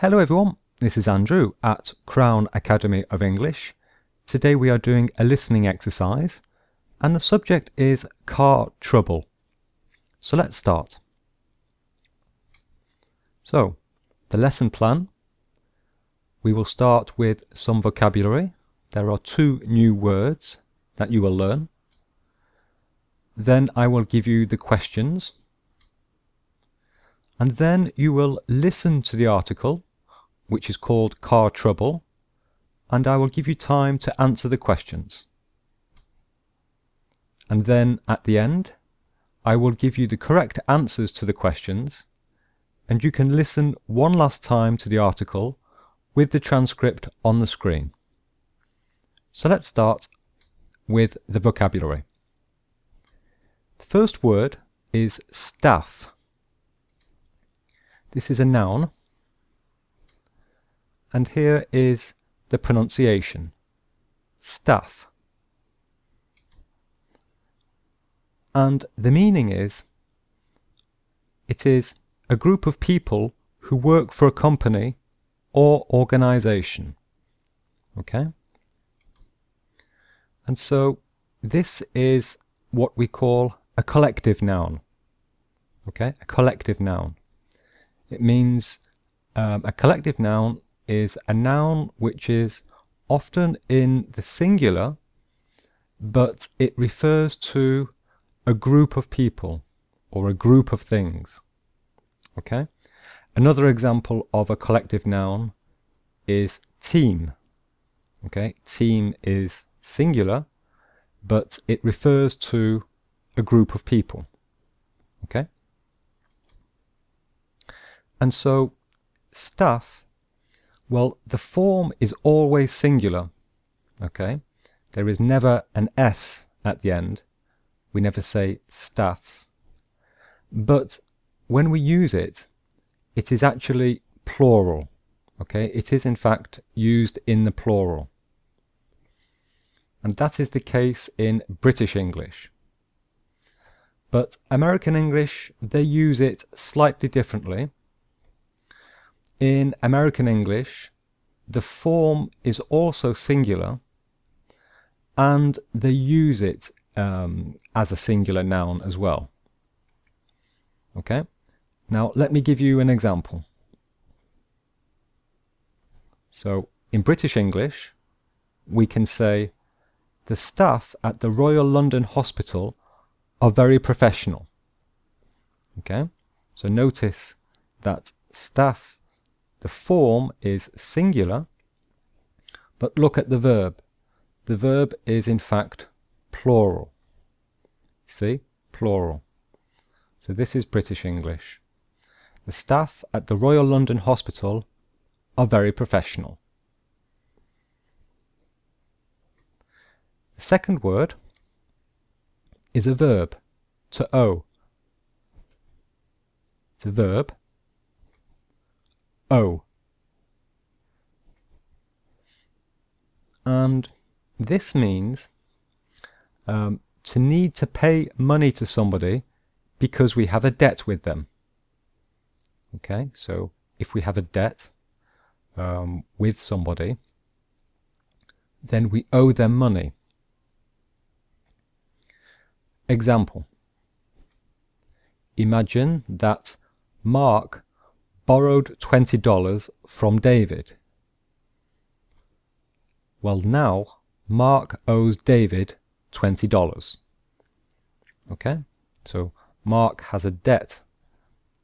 Hello everyone, this is Andrew at Crown Academy of English. Today we are doing a listening exercise and the subject is car trouble. So let's start. So, the lesson plan. We will start with some vocabulary. There are 2 new words that you will learn. Then I will give you the questions. And then you will listen to the article, which is called car trouble, and I will give you time to answer the questions. And then at the end, I will give you the correct answers to the questions, and you can listen one last time to the article with the transcript on the screen. So let's start with the vocabulary. The first word is staff. This is a noun. And here is the pronunciation, staff. And the meaning is, it is a group of people who work for a company or organization. Okay? And so this is what we call a collective noun. Okay? A collective noun. It means a collective noun is a noun which is often in the singular, but it refers to a group of people or a group of things. Okay? Another example of a collective noun is team. Okay? Team is singular, but it refers to a group of people. Okay? And so staff, well, the form is always singular, okay? There is never an S at the end. We never say staffs. But when we use it, it is actually plural, okay? It is in fact used in the plural. And that is the case in British English. But American English, they use it slightly differently. In American English, the form is also singular and they use it as a singular noun as well. Okay? Now let me give you an example. So in British English, we can say, the staff at the Royal London Hospital are very professional. Okay? So notice that staff, the form is singular, but look at the verb. The verb is in fact plural. See? Plural. So this is British English. The staff at the Royal London Hospital are very professional. The second word is a verb, to owe. It's a verb, owe. And this means to need to pay money to somebody because we have a debt with them. Okay, so if we have a debt with somebody, then we owe them money. Example. Imagine that Mark borrowed $20 from David. Well, now Mark owes David $20. Okay? So Mark has a debt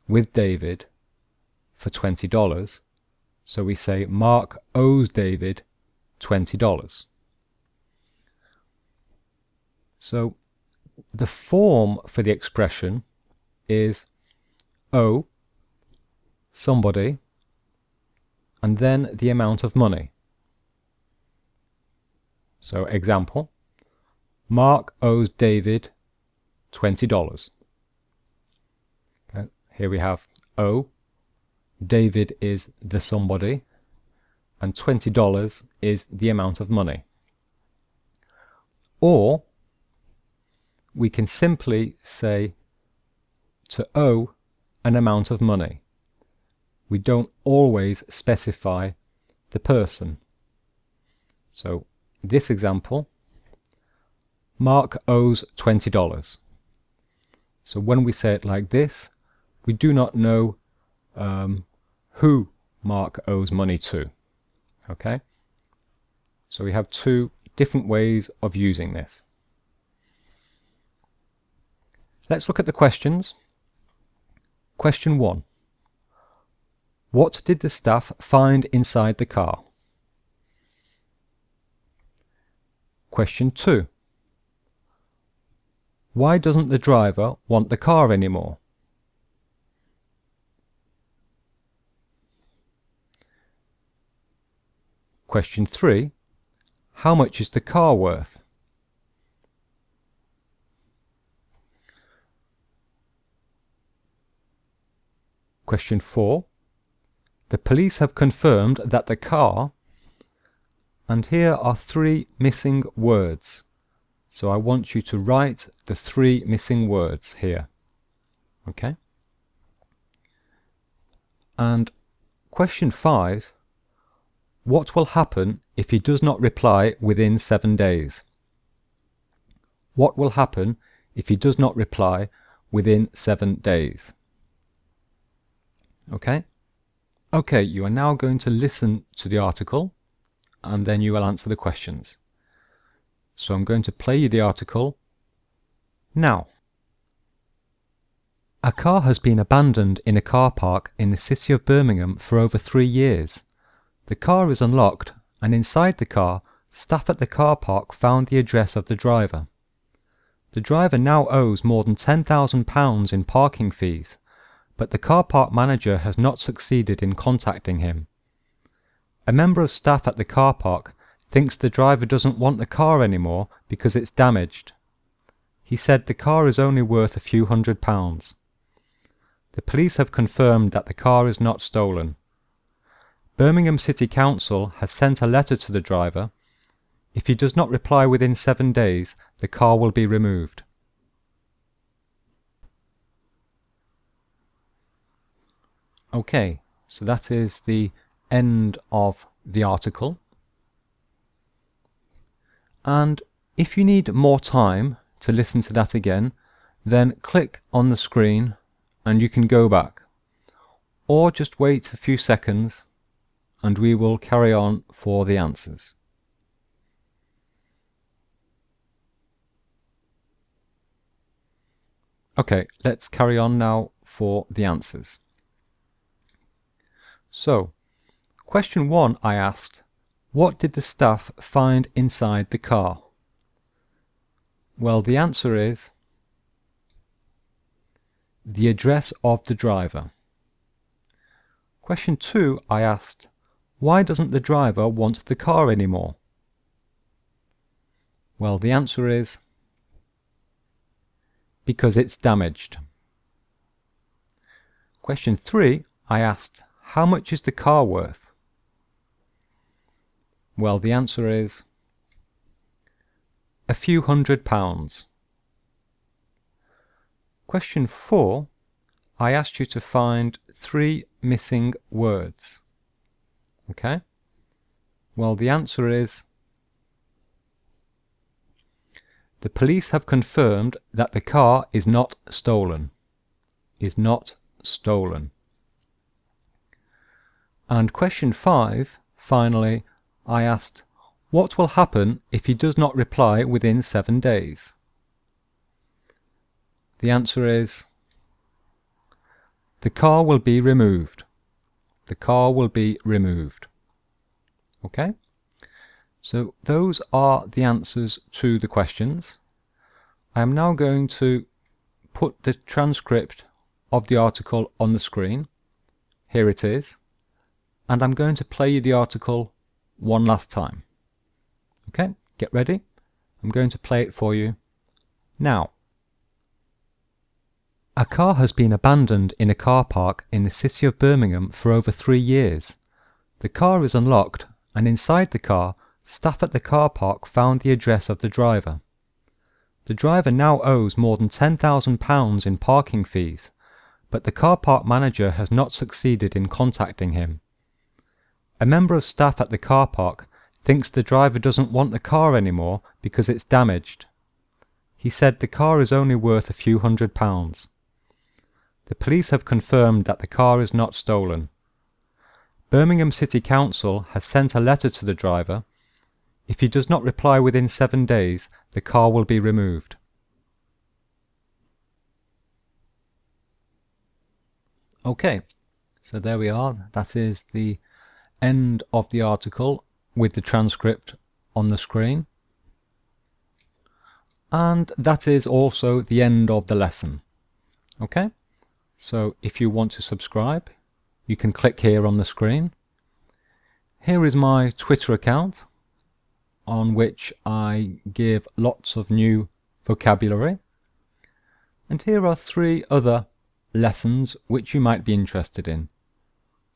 with David for $20. So we say Mark owes David $20. So the form for the expression is owe somebody and then the amount of money. So example, Mark owes David $20. Okay, here we have owe, David is the somebody, and $20 is the amount of money. Or we can simply say to owe an amount of money. we don't always specify the person. So this example, Mark owes $20. So when we say it like this, we do not know who Mark owes money to. Okay? So we have two different ways of using this. Let's look at the questions. Question 1. What did the staff find inside the car? Question 2. Why doesn't the driver want the car anymore? Question 3. How much is the car worth? Question 4. The police have confirmed that the car, and here are 3 missing words. So I want you to write the 3 missing words here. Okay? And question 5. What will happen if he does not reply within 7 days? What will happen if he does not reply within 7 days? Okay? Okay, you are now going to listen to the article and then you will answer the questions. So I'm going to play you the article now. A car has been abandoned in a car park in the city of Birmingham for over 3 years. The car is unlocked and inside the car, staff at the car park found the address of the driver. The driver now owes more than £10,000 in parking fees, but the car park manager has not succeeded in contacting him. A member of staff at the car park thinks the driver doesn't want the car anymore because it's damaged. He said the car is only worth a few £100s. The police have confirmed that the car is not stolen. Birmingham City Council has sent a letter to the driver. If he does not reply within 7 days, the car will be removed. Okay, so that is the end of the article. And if you need more time to listen to that again, then click on the screen and you can go back. Or just wait a few seconds and we will carry on for the answers. Okay, let's carry on now for the answers. So, question 1 I asked, what did the staff find inside the car? Well, the answer is the address of the driver. Question 2 I asked, why doesn't the driver want the car anymore? Well, the answer is because it's damaged. Question 3 I asked, how much is the car worth? Well, the answer is a few £100s. Question 4, I asked you to find 3 missing words. Okay? Well, the answer is the police have confirmed that the car is not stolen. Is not stolen. And question 5, finally, I asked, what will happen if he does not reply within 7 days? The answer is the car will be removed. The car will be removed. Okay? So those are the answers to the questions. I am now going to put the transcript of the article on the screen. Here it is. And I'm going to play you the article one last time. Okay, get ready. I'm going to play it for you now. A car has been abandoned in a car park in the city of Birmingham for over 3 years. The car is unlocked and inside the car, staff at the car park found the address of the driver. The driver now owes more than £10,000 in parking fees, but the car park manager has not succeeded in contacting him. A member of staff at the car park thinks the driver doesn't want the car anymore because it's damaged. He said the car is only worth a few £100. The police have confirmed that the car is not stolen. Birmingham City Council has sent a letter to the driver. If he does not reply within 7 days, the car will be removed. Okay, so there we are. That is the end of the article with the transcript on the screen. And that is also the end of the lesson. Okay, so if you want to subscribe, you can click here on the screen. Here is my Twitter account on which I give lots of new vocabulary. And here are 3 other lessons which you might be interested in.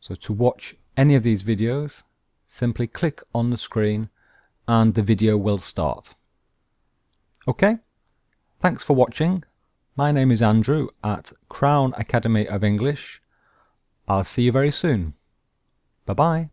So to watch any of these videos, simply click on the screen and the video will start. Okay, thanks for watching. My name is Andrew at Crown Academy of English. I'll see you very soon. Bye bye.